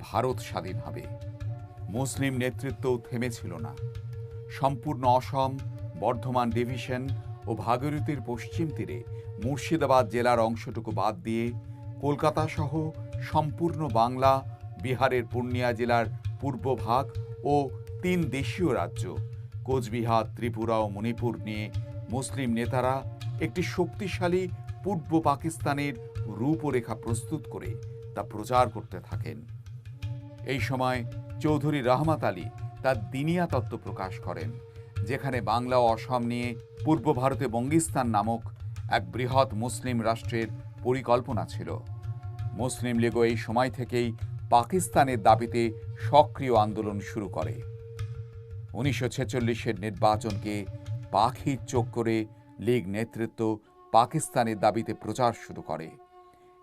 ভারত স্বাধীন হবে। মুসলিম নেতৃত্বও থেমেছিল না। সম্পূর্ণ অসম, বর্ধমান ডিভিশন ও ভাগীরথীর পশ্চিম তীরে মুর্শিদাবাদ জেলার অংশটুকু বাদ দিয়ে কলকাতা সহ সম্পূর্ণ বাংলা, বিহারের পূর্ণিয়া জেলার পূর্ব ভাগ ও 3 দেশীয় রাজ্য কোচবিহার, ত্রিপুরা ও মণিপুর নিয়ে মুসলিম নেতারা একটি শক্তিশালী পূর্ব পাকিস্তানের রূপরেখা প্রস্তুত করে তা প্রচার করতে থাকেন। এই সময় চৌধুরী রহমত আলী তার দিনিয়া তত্ত্ব প্রকাশ করেন, যেখানে বাংলা ও অসম নিয়ে পূর্ব ভারতে বঙ্গিস্তান নামক এক বৃহৎ মুসলিম রাষ্ট্রের পরিকল্পনা ছিল। মুসলিম লীগও এই সময় থেকেই পাকিস্তানের দাবিতে সক্রিয় আন্দোলন শুরু করে। 1946-এর নির্বাচনকে পাখির চোখ করে লীগ নেতৃত্ব পাকিস্তানের দাবিতে প্রচার শুরু করে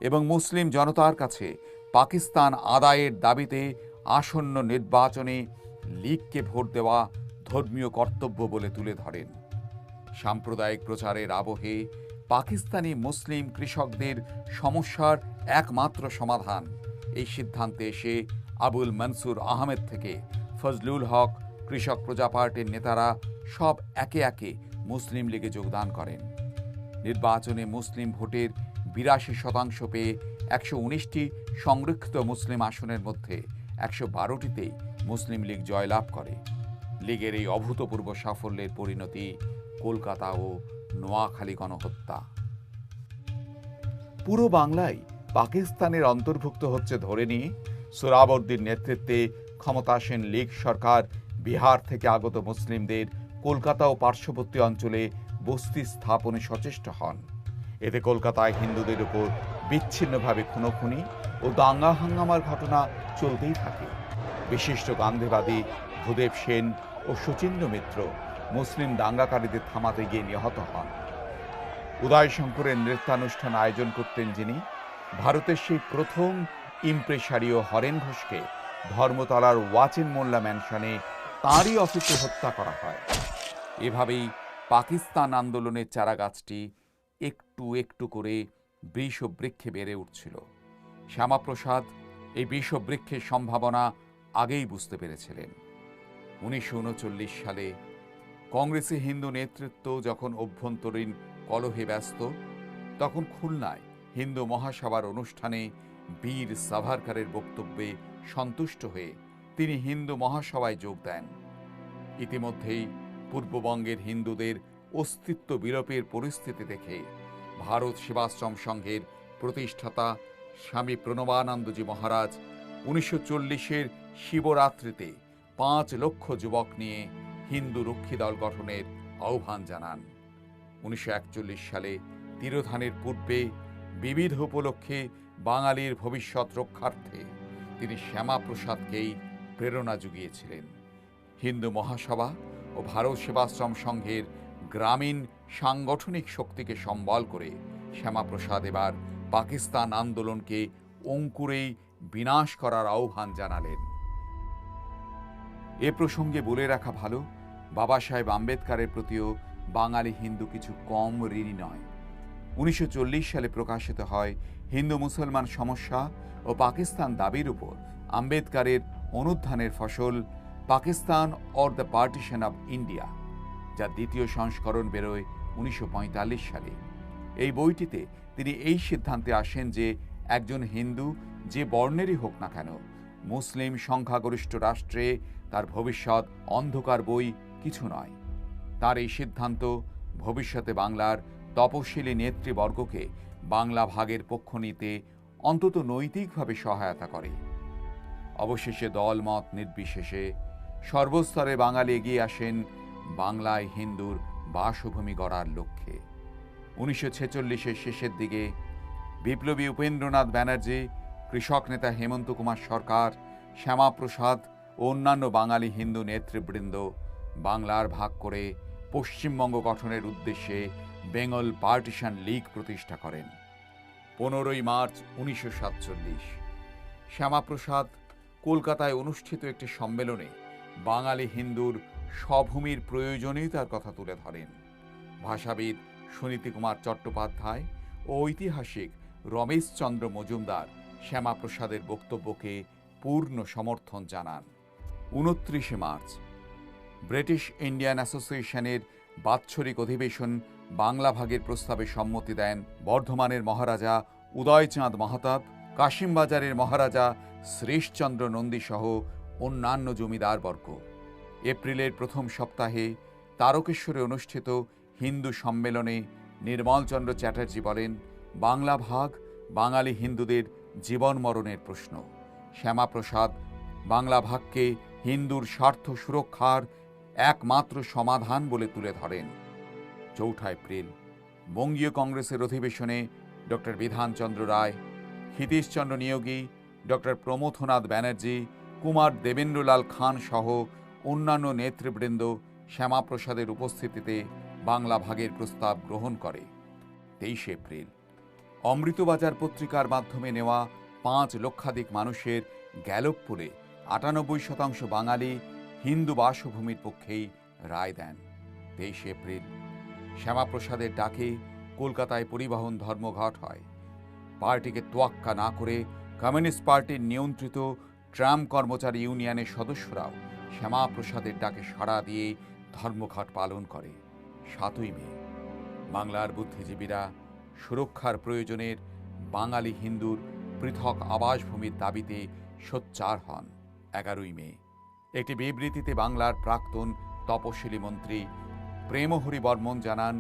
এবং মুসলিম জনতার কাছে পাকিস্তান আদায়ের দাবিতে আসন্ন নির্বাচনে লীগকে ভোট দেওয়া ধর্মীয় কর্তব্য বলে তুলে ধরেন। সাম্প্রদায়িক প্রচারের আবহে পাকিস্তানি মুসলিম কৃষকদের সমস্যার একমাত্র সমাধান, এই সিদ্ধান্তে এসে আবুল মনসুর আহমেদ থেকে ফজলুল হক, কৃষক প্রজা পার্টির নেতারা সব একে একে মুসলিম লীগে যোগদান করেন। নির্বাচনে মুসলিম ভোটের 82% পেয়ে 119টি সংরক্ষিত মুসলিম আসনের মধ্যে 112টিতেই মুসলিম লীগ জয়লাভ করে। লীগের এই অভূতপূর্ব সাফল্যের পরিণতি কলকাতা ও নোয়াখালী গণহত্যা। পুরো বাংলায় পাকিস্তানের অন্তর্ভুক্ত হচ্ছে ধরে নিয়ে সোহরাওয়ার্দীর নেতৃত্বে ক্ষমতাসীন লীগ সরকার বিহার থেকে আগত মুসলিমদের কলকাতা ও পার্শ্ববর্তী অঞ্চলে বস্তি স্থাপনে সচেষ্ট হন। এতে কলকাতায় হিন্দুদের উপর বিচ্ছিন্নভাবে খুনোখুনি ও দাঙ্গা হাঙ্গামার ঘটনা চলতেই থাকে। বিশিষ্ট গান্ধীবাদী ভূদেব সেন ও শচীন্দ্র মিত্র মুসলিম দাঙ্গাকারীদের থামাতে গিয়ে নিহত হন। উদয়শঙ্করের নৃত্যানুষ্ঠান আয়োজন করতেন যিনি, ভারতের সেই প্রথম ইমপ্রেসারিও হরেন ঘোষকে ধর্মতলার ওয়াচেন মোল্লা ম্যানশনে তাঁরই অফিসে হত্যা করা হয়। এভাবেই পাকিস্তান আন্দোলনের চারাগাছটি একটু একটু করে বৃষবৃক্ষে বেড়ে উঠছিল। শ্যামাপ্রসাদ এই বৃষবৃক্ষের সম্ভাবনা আগেই বুঝতে পেরেছিলেন। 1939 সালে কংগ্রেসে হিন্দু নেতৃত্ব যখন অভ্যন্তরীণ কলহে ব্যস্ত, তখন খুলনায় হিন্দু মহাসভার অনুষ্ঠানে বীর সাভারকরের বক্তব্যে সন্তুষ্ট হয়ে তিনি হিন্দু মহাসভায় যোগ দেন। ইতিমধ্যেই পূর্ববঙ্গের হিন্দুদের অস্তিত্ব বিলোপের পরিস্থিতি দেখে ভারত সেবাশ্রম সংঘের প্রতিষ্ঠাতা স্বামী প্রণবানন্দজি মহারাজ 1940-এর শিবরাত্রিতে 5 লক্ষ যুবক নিয়ে হিন্দু রক্ষী দল গঠনের আহ্বান জানান। 1941 সালে তিরোধানের পূর্বে বিবিধ উপলক্ষে বাঙালির ভবিষ্যৎ রক্ষার্থে তিনি শ্যামাপ্রসাদকেই প্রেরণা জুগিয়েছিলেন। হিন্দু মহাসভা ও ও ভারত সেবাশ্রম সংঘের গ্রামীণ সাংগঠনিক শক্তিকে সম্বল করে শ্যামাপ্রসাদ এবার পাকিস্তান আন্দোলনকে অঙ্কুরেই বিনাশ করার আহ্বান জানালেন। এ প্রসঙ্গে বলে রাখা ভালো, বাবা সাহেব আম্বেদকরের প্রতিও বাঙালি হিন্দু কিছু কম ঋণী নয়। 1940 সালে প্রকাশিত হয় হিন্দু মুসলমান সমস্যা ও পাকিস্তান দাবির উপর আম্বেদকরের অনুধ্যানের ফসল Pakistan or the partition of India, যার দ্বিতীয় সংস্করণ বেরোয় 1945 সালে। এই বইটিতে তিনি এই সিদ্ধান্তে আসেন যে একজন হিন্দু যে বর্ণেরই হোক না কেন, মুসলিম সংখ্যাগরিষ্ঠ রাষ্ট্রে তার ভবিষ্যৎ অন্ধকার বই কিছু নয়। তার এই সিদ্ধান্ত ভবিষ্যতে বাংলার তপশিলি নেতৃবর্গকে বাংলা ভাগের পক্ষ নিতে অন্তত নৈতিকভাবে সহায়তা করে। অবশেষে দলমত নির্বিশেষে সর্বস্তরে বাঙালি এগিয়ে আসেন বাংলায় হিন্দুর বাসভূমি গড়ার লক্ষ্যে। 1946-এর শেষের দিকে বিপ্লবী উপেন্দ্রনাথ ব্যানার্জি, কৃষক নেতা হেমন্ত কুমার সরকার, শ্যামাপ্রসাদ ও অন্যান্য বাঙালি হিন্দু নেতৃবৃন্দ বাংলার ভাগ করে পশ্চিমবঙ্গ গঠনের উদ্দেশ্যে বেঙ্গল পার্টিশন লীগ প্রতিষ্ঠা করেন। 15ই মার্চ 1947 শ্যামাপ্রসাদ কলকাতায় অনুষ্ঠিত একটি সম্মেলনে বাঙালি হিন্দুর স্বভূমির প্রয়োজনীয়তার কথা তুলে ধরেন। ভাষাবিদ সুনীতি কুমার চট্টোপাধ্যায় ও ঐতিহাসিক রমেশচন্দ্র মজুমদার শ্যামাপ্রসাদের বক্তব্যকে পূর্ণ সমর্থন জানান। 29শে মার্চ ব্রিটিশ ইন্ডিয়ান অ্যাসোসিয়েশনের বাৎসরিক অধিবেশন বাংলা ভাগের প্রস্তাবে সম্মতি দেন বর্ধমানের মহারাজা উদয়চাঁদ মাহতাব, কাশিমবাজারের মহারাজা শ্রীশচন্দ্র নন্দী সহ অন্যান্য জমিদারবর্গ। এপ্রিলের প্রথম সপ্তাহে তারকেশ্বরে অনুষ্ঠিত হিন্দু সম্মেলনে নির্মলচন্দ্র চ্যাটার্জি বলেন, বাংলা ভাগ বাঙালি হিন্দুদের জীবন মরণের প্রশ্ন। শ্যামাপ্রসাদ বাংলা ভাগকে হিন্দুর স্বার্থ সুরক্ষার একমাত্র সমাধান বলে তুলে ধরেন। 4 এপ্রিল বঙ্গীয় কংগ্রেসের অধিবেশনে ডক্টর বিধানচন্দ্র রায়, হিতীশচন্দ্র নিয়োগী, ডক্টর প্রমথনাথ ব্যানার্জি, কুমার দেবেন্দ্রলাল খান সহ অন্যান্য নেতৃবৃন্দ শ্যামাপ্রসাদের উপস্থিতিতে বাংলা ভাগের প্রস্তাব গ্রহণ করে। 23 এপ্রিল অমৃতবাজার পত্রিকার মাধ্যমে নেওয়া 5 লক্ষাধিক মানুষের গ্যালপ পোলে 98% বাঙালি হিন্দু বাসভূমির পক্ষেই রায় দেন। 23 এপ্রিল শ্যামাপ্রসাদের ডাকে কলকাতায় পরিবহন ধর্মঘট হয়। পার্টিকে তোয়াক্কা না করে কমিউনিস্ট পার্টির নিয়ন্ত্রিত ট্রাম কর্মচারী ইউনিয়নের সদস্যরাও শ্যামাপ্রসাদের ডাকে সাড়া দিয়ে ধর্মঘট পালন করে। 7ই মে বাংলার বুদ্ধিজীবীরা সুরক্ষার প্রয়োজনের বাঙালি হিন্দুর পৃথক আবাসভূমির দাবিতে সোচ্চার হন। 11ই মে একটি বিবৃতিতে বাংলার প্রাক্তন তপশিলি মন্ত্রী প্রেমহরি বর্মন জানান,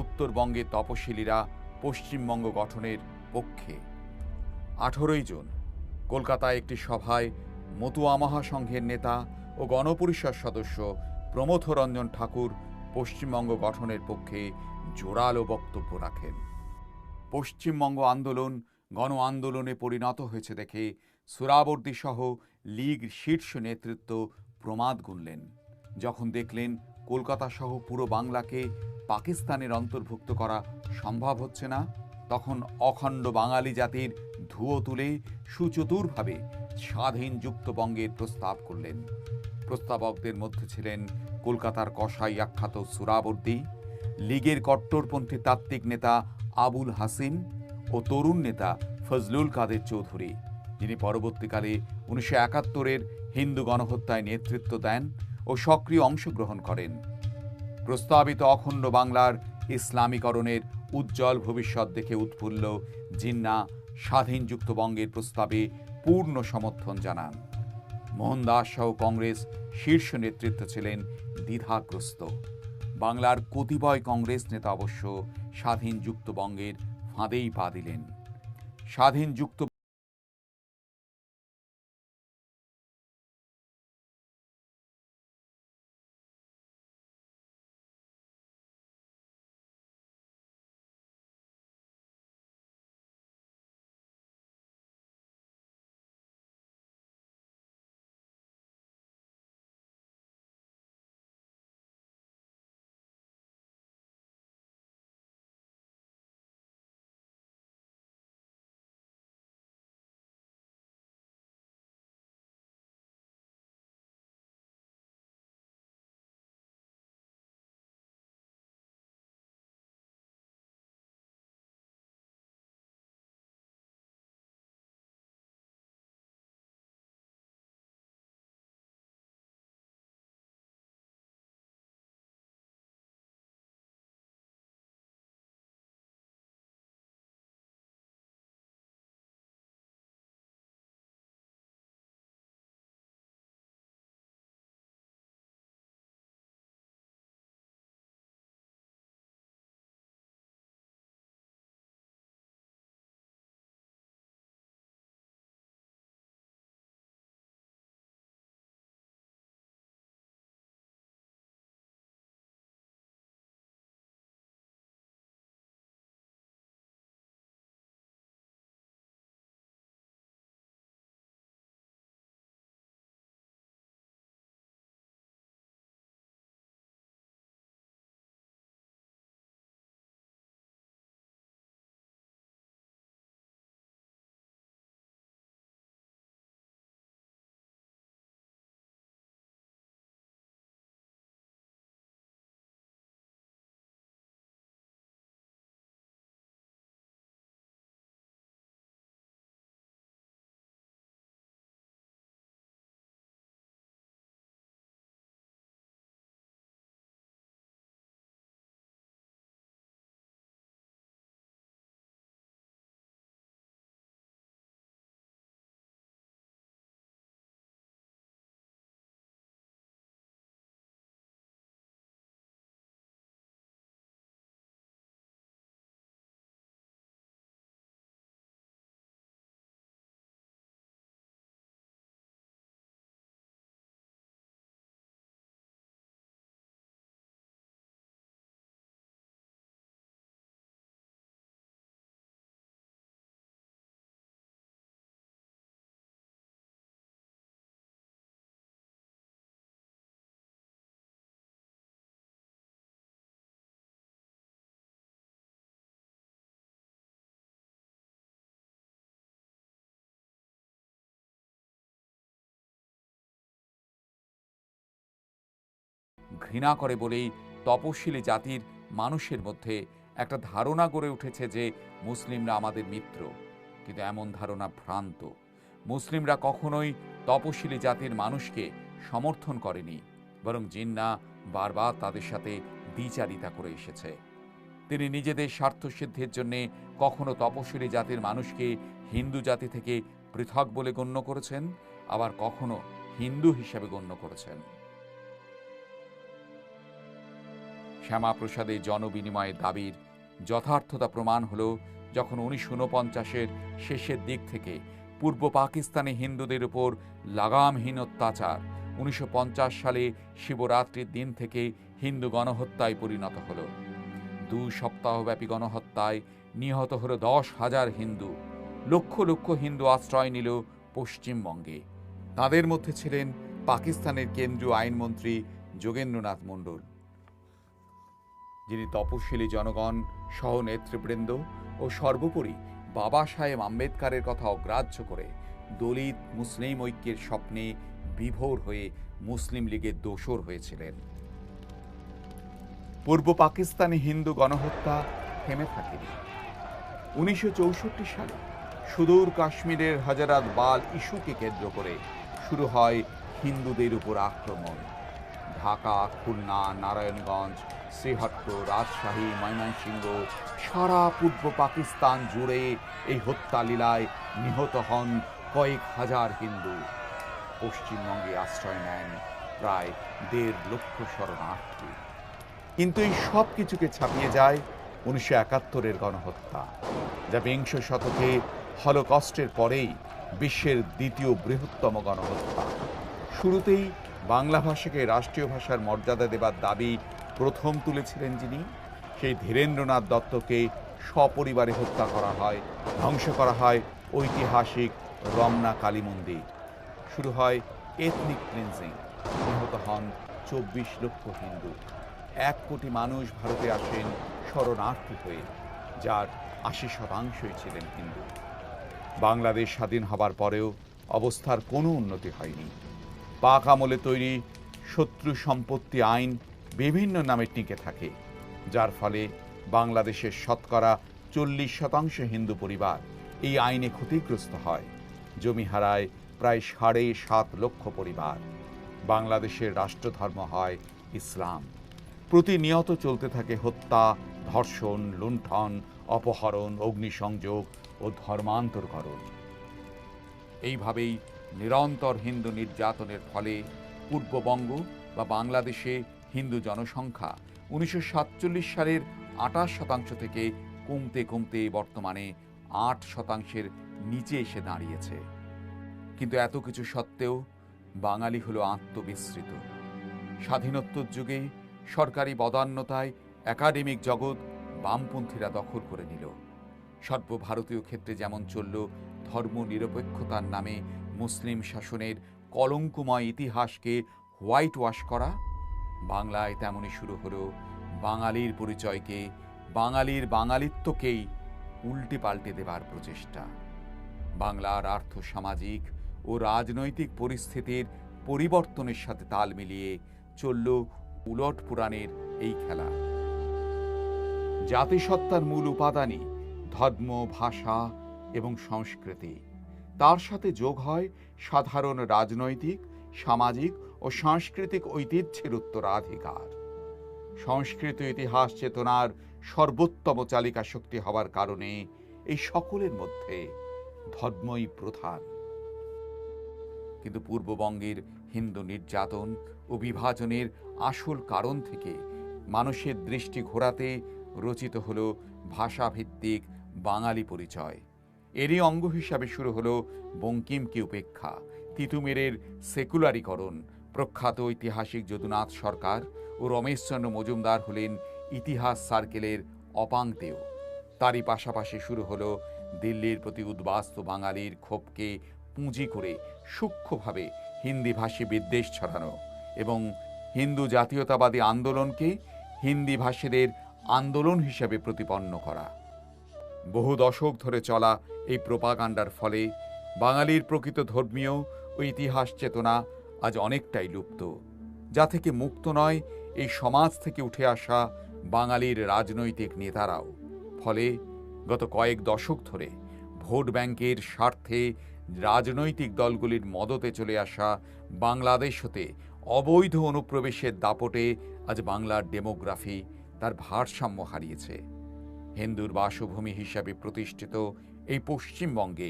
উত্তরবঙ্গের তপশিলীরা পশ্চিমবঙ্গ গঠনের পক্ষে। 18ই জুন কলকাতায় একটি সভায় মতুয়া মহাসংঘের নেতা ও গণপরিষদ সদস্য প্রমথ রঞ্জন ঠাকুর পশ্চিমবঙ্গ গঠনের পক্ষে জোরালো বক্তব্য রাখেন। পশ্চিমবঙ্গ আন্দোলন গণ আন্দোলনে পরিণত হয়েছে দেখে সুরাবর্দী সহ লীগ শীর্ষ নেতৃত্ব প্রমাদ গুনলেন। যখন দেখলেন কলকাতা সহ পুরো বাংলাকে পাকিস্তানের অন্তর্ভুক্ত করা সম্ভব হচ্ছে না, তখন অখণ্ড বাঙালি জাতির ধুয়ো তুলে সুচতুরভাবে স্বাধীন যুক্তবঙ্গের প্রস্তাব করলেন। প্রস্তাবকদের মধ্যে ছিলেন কলকাতার কসাই আখ্যাত সুরাবর্দী, লীগের কট্টরপন্থী তাত্ত্বিক নেতা আবুল হাসিন ও তরুণ নেতা ফজলুল কাদের চৌধুরী, যিনি পরবর্তীকালে 1971-এর হিন্দু গণহত্যায় নেতৃত্ব দেন ও সক্রিয় অংশগ্রহণ করেন। প্রস্তাবিত অখণ্ড বাংলার ইসলামীকরণের উজ্জ্বল ভবিষ্যৎ দেখে উৎফুল্ল জিন্না স্বাধীন যুক্তবঙ্গের প্রস্তাবে পূর্ণ সমর্থন জানান। মোহনদাস সহ কংগ্রেস শীর্ষ নেতৃত্ব ছিলেন দ্বিধাগ্রস্ত। বাংলার কতিপয় কংগ্রেস নেতা অবশ্য স্বাধীন যুক্তবঙ্গের ফাঁদেই পা দিলেন। স্বাধীন যুক্ত ঘৃণা করে বলেই তপশিলি জাতির মানুষের মধ্যে একটা ধারণা গড়ে উঠেছে যে মুসলিমরা আমাদের মিত্র। কিন্তু এমন ধারণা ভ্রান্ত। মুসলিমরা কখনোই তপশিলি জাতির মানুষকে সমর্থন করেনি, বরং জিন্নাহ বারবার তাদের সাথে দ্বিচারিতা করে এসেছে। তিনি নিজেদের স্বার্থসিদ্ধির জন্য কখনো তপশিলি জাতির মানুষকে হিন্দু জাতি থেকে পৃথক বলে গণ্য করেছেন, আবার কখনো হিন্দু হিসেবে গণ্য করেছেন। শ্যামাপ্রসাদের জনবিনিময়ের দাবির যথার্থতা প্রমাণ হল যখন 1949-এর শেষের দিক থেকে পূর্ব পাকিস্তানে হিন্দুদের উপর লাগামহীন অত্যাচার 1950 সালে শিবরাত্রির দিন থেকে হিন্দু গণহত্যায় পরিণত হল। 2 সপ্তাহব্যাপী গণহত্যায় নিহত হল 10,000 হিন্দু। লক্ষ লক্ষ হিন্দু আশ্রয় নিল পশ্চিমবঙ্গে। তাদের মধ্যে ছিলেন পাকিস্তানের কেন্দ্রীয় আইনমন্ত্রী যোগেন্দ্রনাথ মণ্ডল, যিনি তপশিলি জনগণ সহ নেতৃবৃন্দ ও সর্বোপরি বাবা সাহেব আম্বেদকরের কথা অগ্রাহ্য করে দলিত মুসলিম ঐক্যের স্বপ্নে বিভোর হয়ে মুসলিম লীগের দোসর হয়েছিলেন। পূর্ব পাকিস্তানে হিন্দু গণহত্যা থেমে থাকেনি। 1964 সালে সুদূর কাশ্মীরের হজরত বাল ইস্যুকে কেন্দ্র করে শুরু হয় হিন্দুদের উপর আক্রমণ। ঢাকা, খুলনা, নারায়ণগঞ্জ, শ্রীহট্টর, রাজশাহী, ময়মনসিংহ, সারা পূর্ব পাকিস্তান জুড়ে এই হত্যা লীলায় নিহত হন কয়েক হাজার হিন্দু। পশ্চিমবঙ্গে আশ্রয় নেন প্রায় 1.5 লক্ষ শরণার্থী। কিন্তু এই সব কিছুকে ছাপিয়ে যায় 1971-এর গণহত্যা, যা বিংশ শতকে হলোকস্টের পরেই বিশ্বের দ্বিতীয় বৃহত্তম গণহত্যা। শুরুতেই বাংলা ভাষাকে রাষ্ট্রীয় ভাষার মর্যাদা দেবার দাবি প্রথম তুলেছিলেন যিনি, সেই ধীরেন্দ্রনাথ দত্তকে সপরিবারে হত্যা করা হয়, ধ্বংস করা হয় ঐতিহাসিক রমনা কালী মন্দির। শুরু হয় এথনিক ক্লিনজিং, নিহত হন 24 লক্ষ হিন্দু। 1 কোটি মানুষ ভারতে আসেন শরণার্থী হয়ে, যার 80% ছিলেন হিন্দু। বাংলাদেশ স্বাধীন হবার পরেও অবস্থার কোনো উন্নতি হয়নি। পাক আমলে তৈরি শত্রু সম্পত্তি আইন বিভিন্ন নামে টিকে থাকে, যার ফলে বাংলাদেশের শতকরা 40% হিন্দু পরিবার এই আইনে ক্ষতিগ্রস্ত হয়। জমি হারায় প্রায় 7.5 লক্ষ পরিবার। বাংলাদেশের রাষ্ট্রধর্ম হয় ইসলাম। প্রতিনিয়ত চলতে থাকে হত্যা, ধর্ষণ, লুণ্ঠন, অপহরণ, অগ্নিসংযোগ ও ধর্মান্তরকরণ। এইভাবেই নিরন্তর হিন্দু নির্যাতনের ফলে পূর্ববঙ্গ বা বাংলাদেশে হিন্দু জনসংখ্যা 1947 সালের 28% থেকে কমতে কমতে বর্তমানে 8%-এর নিচে এসে দাঁড়িয়েছে। কিন্তু এত কিছু সত্ত্বেও বাঙালি হলো আত্মবিস্মৃত। স্বাধীনোত্তর যুগে সরকারি বদান্যতায় একাডেমিক জগৎ বামপন্থীরা দখল করে নিল। সর্বভারতীয় ক্ষেত্রে যেমন চলল ধর্মনিরপেক্ষতার নামে মুসলিম শাসনের কলঙ্কময় ইতিহাসকে হোয়াইট ওয়াশ করা, বাংলায় তেমনই শুরু হলো বাঙালির পরিচয়কে, বাঙালির বাঙালিত্বকেই উল্টে পাল্টে দেবার প্রচেষ্টা। বাংলার আর্থসামাজিক ও রাজনৈতিক পরিস্থিতির পরিবর্তনের সাথে তাল মিলিয়ে চলল উলট পুরাণের এই খেলা। জাতিসত্তার মূল উপাদানই ধর্ম, ভাষা এবং সংস্কৃতি। তার সাথে যোগ হয় সাধারণ রাজনৈতিক, সামাজিক ও সাংস্কৃতিক ঐতিহ্যের উত্তরাধিকার। সংস্কৃত ইতিহাস চেতনার সর্বোত্তম চালিকা শক্তি হওয়ার কারণে এই সকলের মধ্যে ধর্মই প্রধান। কিন্তু পূর্ববঙ্গের হিন্দু নির্যাতন ও বিভাজনের আসল কারণ থেকে মানুষের দৃষ্টি ঘোরাতে রচিত হলো ভাষাভিত্তিক বাঙালি পরিচয়। এরই অঙ্গ হিসাবে শুরু হলো বঙ্কিমকে উপেক্ষা, তিতুমিরের সেকুলারিকরণ। প্রখ্যাত ঐতিহাসিক যদুনাথ সরকার ও রমেশচন্দ্র মজুমদার হলেন ইতিহাস সার্কেলের অপাংতেয়। তারই পাশাপাশি শুরু হলো দিল্লির প্রতি উদ্বাস্তু বাঙালির ক্ষোভকে পুঁজি করে সূক্ষ্মভাবে হিন্দিভাষী বিদ্বেষ ছড়ানো এবং হিন্দু জাতীয়তাবাদী আন্দোলনকে হিন্দিভাষীদের আন্দোলন হিসেবে প্রতিপন্ন করা। বহু দশক ধরে চলা এই প্রোপাগান্ডার ফলে বাঙালির প্রকৃত ধর্মীয় ও ইতিহাস চেতনা আজ অনেকটাই লুপ্ত। যা থেকে মুক্ত নয় এই সমাজ থেকে উঠে আসা বাঙালির রাজনৈতিক নেতারাও। ফলে গত কয়েক দশক ধরে ভোট ব্যাংকের স্বার্থে রাজনৈতিক দলগুলির মদতে চলে আসা বাংলাদেশ হতে অবৈধ অনুপ্রবেশের দাপটে আজ বাংলার ডেমোগ্রাফি তার ভারসাম্য হারিয়েছে। হিন্দুর বাসভূমি হিসাবে প্রতিষ্ঠিত এই পশ্চিমবঙ্গে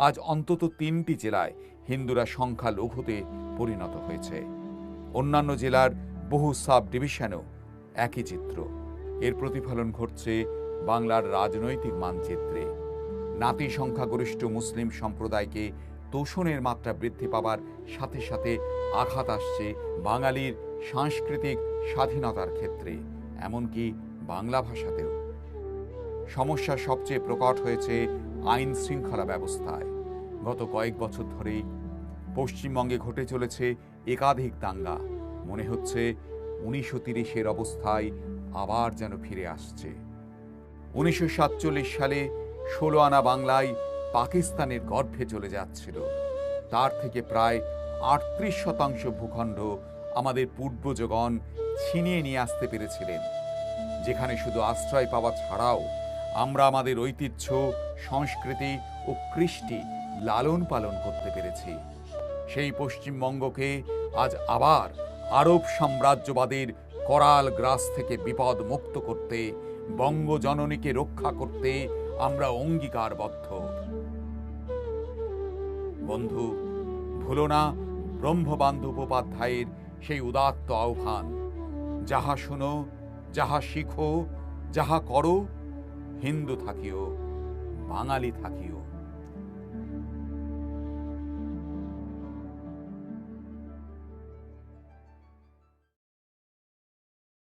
আজ অন্তত 3টি জেলায় হিন্দুরা সংখ্যালঘুতে পরিণত হয়েছে। অন্যান্য জেলার বহু সাব ডিভিশনেও একই চিত্র। এর প্রতিফলন ঘটছে বাংলার রাজনৈতিক মানচিত্রে। নাতি সংখ্যাগরিষ্ঠ মুসলিম সম্প্রদায়কে তোষণের মাত্রা বৃদ্ধি পাবার সাথে সাথে আঘাত আসছে বাঙালির সাংস্কৃতিক স্বাধীনতার ক্ষেত্রে, এমনকি বাংলা ভাষাতেও। সমস্যা সবচেয়ে প্রকট হয়েছে আইন শৃঙ্খলা ব্যবস্থায়। গত কয়েক বছর ধরেই পশ্চিমবঙ্গে ঘটে চলেছে একাধিক দাঙ্গা। মনে হচ্ছে 1930-এর অবস্থায় আবার যেন ফিরে আসছে। 1947 সালে 16 আনা বাংলায় পাকিস্তানের গর্ভে চলে যাচ্ছিল। তার থেকে প্রায় 38% ভূখণ্ড আমাদের পূর্বজগণ ছিনিয়ে নিয়ে আসতে পেরেছিলেন, যেখানে শুধু আশ্রয় পাওয়া ছাড়াও আমরা আমাদের ঐতিহ্য, সংস্কৃতি ও কৃষ্টি লালন পালন করতে পেরেছি। সেই পশ্চিমবঙ্গকে আজ আবার আরব সাম্রাজ্যবাদের করাল গ্রাস থেকে বিপদ মুক্ত করতে, বঙ্গজননীকে রক্ষা করতে আমরা অঙ্গীকারবদ্ধ। বন্ধু, ভুলো না ব্রহ্মবান্ধব উপাধ্যায়ের সেই উদাত্ত আহ্বান, যাহা শোনো, যাহা শিখো, যাহা করো, হিন্দু থাকিও, বাঙালি থাকিও।